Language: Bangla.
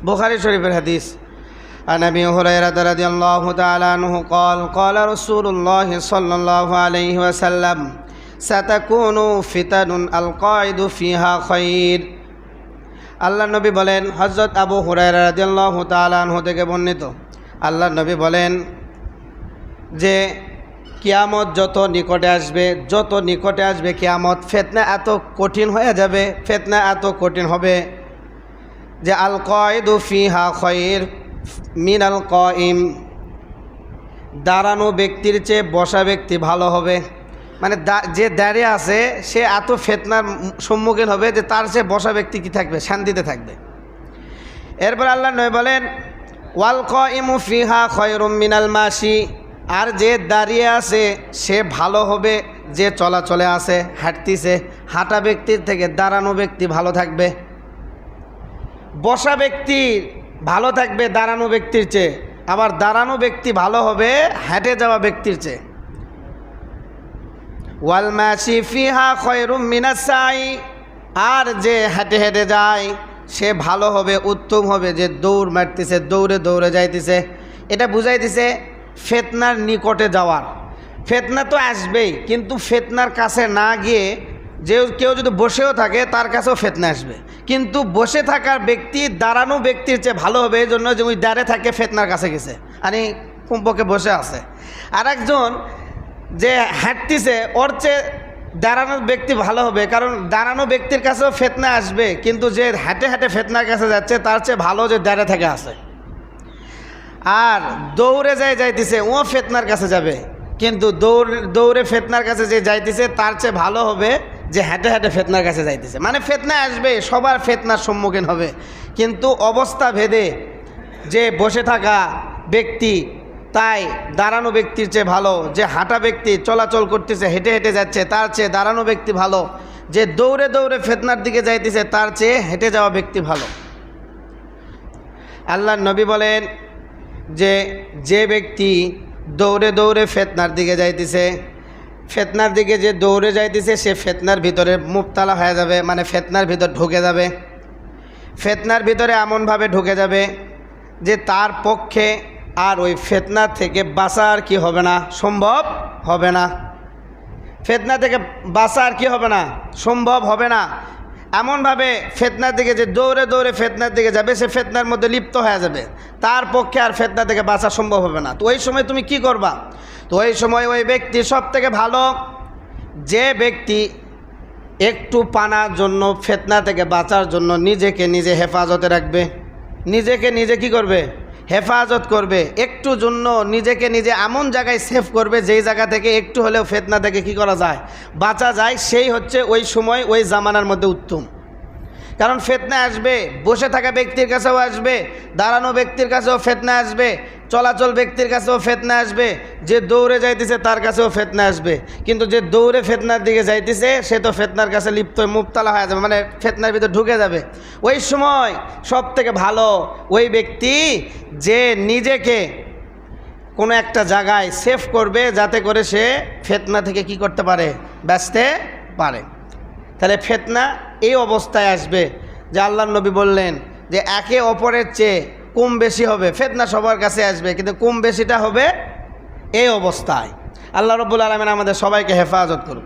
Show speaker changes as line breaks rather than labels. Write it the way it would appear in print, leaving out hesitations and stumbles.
বুখারী শরীফের হাদিস। عن أبي هريرة رضي الله تعالى عنه قال قال رسول الله صلى الله عليه وسلم ستكون فتن القائد فيها خير। আল্লাহ নবী বলেন, হযরত আবু হুরায়রা রাদিয়াল্লাহু তাআলা আনহু থেকে বর্ণিত, আল্লাহ নবী বলেন যে কিয়ামত যত নিকটে আসবে কিয়ামত, ফিতনা এত কঠিন হয়ে যাবে, ফিতনা এত কঠিন হবে যে আল কায়দু ফিহা খায়র মিনাল কাইম, দাঁড়ানো ব্যক্তির চেয়ে বসা ব্যক্তি ভালো হবে। মানে যে দাঁড়িয়ে আছে সে এত ফিতনার সম্মুখীন হবে যে তার চেয়ে বসা ব্যক্তি কি থাকবে, শান্তিতে থাকবে। এরপর আল্লাহ নবী বলেন ওয়াল কাইমু ফিহা খায়রুম মিনাল মাশি, আর যে দাঁড়িয়ে আছে সে ভালো হবে যে চলাচলে আছে, হাঁটতেছে, হাঁটা ব্যক্তির থেকে দাঁড়ানো ব্যক্তি ভালো থাকবে। বসা ব্যক্তি ভালো থাকবে দাঁড়ানো ব্যক্তির চেয়ে, আবার দাঁড়ানো ব্যক্তি ভালো হবে হেঁটে যাওয়া ব্যক্তির চেয়ে। ওয়াল মাশি ফিহা খায়রুম মিনাস সাই, আর যে হেঁটে হেঁটে যায় সে ভালো হবে, উত্তম হবে যে দৌড় মারতেছে, দৌড়ে দৌড়ে যাইতেছে। এটা বুঝাইতেছে ফিতনার নিকটে যাওয়ার। ফিতনা তো আসবেই, কিন্তু ফিতনার কাছে না গিয়ে যে কেউ যদি বসেও থাকে তার কাছেও ফিতনা আসবে, কিন্তু বসে থাকার ব্যক্তি দাঁড়ানো ব্যক্তির চেয়ে ভালো হবে। এই জন্য যে ওই দাঁড়িয়ে থাকে ফিতনার কাছে গেছে, আরে কুম্পকে বসে আছে। আর একজন যে হাঁটতেছে ওর চেয়ে দাঁড়ানো ব্যক্তি ভালো হবে, কারণ দাঁড়ানো ব্যক্তির কাছেও ফিতনা আসবে, কিন্তু যে হাঁটে হাঁটে ফিতনার কাছে যাচ্ছে তার চেয়ে ভালো যে দাঁড়িয়ে থেকে আছে। আর দৌড়ে যাইতেছে ও ফিতনার কাছে যাবে, কিন্তু দৌড়ে ফিতনার কাছে যে যাইতেছে তার চেয়ে ভালো হবে যে হেঁটে হেঁটে ফিতনার কাছে যাইতেছে। মানে ফিতনা আসবে, সবার ফিতনার সম্মুখীন হবে, কিন্তু অবস্থা ভেদে যে বসে থাকা ব্যক্তি তাই দাঁড়ানো ব্যক্তির চেয়ে ভালো, যে হাঁটা ব্যক্তি চলাচল করতেছে হেঁটে হেঁটে যাচ্ছে তার চেয়ে দাঁড়ানো ব্যক্তি ভালো, যে দৌড়ে দৌড়ে ফিতনার দিকে যাইতেছে তার চেয়ে হেঁটে যাওয়া ব্যক্তি ভালো। আল্লাহর নবী বলেন যে ব্যক্তি দৌড়ে দৌড়ে ফিতনার দিকে যাইতেছে, ফিতনার দিকে যে দৌড়ে যাইতেছে সে ফিতনার ভিতরে মুবতালা হয়ে যাবে, মানে ফিতনার ভিতর ঢুকে যাবে। ফিতনার ভিতরে এমনভাবে ঢুকে যাবে যে তার পক্ষে আর ওই ফিতনা থেকে বাঁচা আর কি হবে না, সম্ভব হবে না। ফিতনা থেকে বাঁচা আর কি হবে না, সম্ভব হবে না। এমনভাবে ফিতনার দিকে যে দৌড়ে দৌড়ে ফিতনার দিকে যাবে সে ফিতনার মধ্যে লিপ্ত হয়ে যাবে, তার পক্ষে আর ফিতনা থেকে বাঁচা সম্ভব হবে না। তো ওই সময় তুমি কি করবা? তো ওই সময় ওই ব্যক্তি সব থেকে ভালো যে ব্যক্তি একটু পানার জন্য, ফিতনা থেকে বাঁচার জন্য নিজেকে নিজে হেফাজতে রাখবে, নিজেকে নিজে কি করবে, হেফাজত করবে, একটু জন্য নিজেকে নিজে এমন জায়গায় সেভ করবে যেই জায়গা থেকে একটু হলেও ফিতনা থেকে কি করা যায়, বাঁচা যায়, সেই হচ্ছে ওই সময় ওই জামানার মধ্যে উত্তম। কারণ ফিতনা আসবে, বসে থাকা ব্যক্তির কাছেও আসবে, দাঁড়ানো ব্যক্তির কাছেও ফিতনা আসবে, চলাচল ব্যক্তির কাছেও ফিতনা আসবে, যে দৌড়ে যাইতেছে তার কাছেও ফিতনা আসবে। কিন্তু যে দৌড়ে ফিতনার দিকে যাইতেছে সে তো ফিতনার কাছে লিপ্ত মুবতালা হয়ে যাবে, মানে ফিতনার ভিতরে ঢুকে যাবে। ওই সময় সব থেকে ভালো ওই ব্যক্তি যে নিজেকে কোনো একটা জায়গায় সেভ করবে যাতে করে সে ফিতনা থেকে কি করতে পারে, বাঁচতে পারে। তাহলে ফিতনা এই অবস্থায় আসবে যে আল্লাহর নবী বললেন যে একে অপরের চেয়ে কম বেশি হবে, ফিতনা সবার কাছে আসবে, কিন্তু কম বেশিটা হবে এই অবস্থায়। আল্লাহ রাব্বুল আলামিন আমাদের সবাইকে হেফাজত করুন।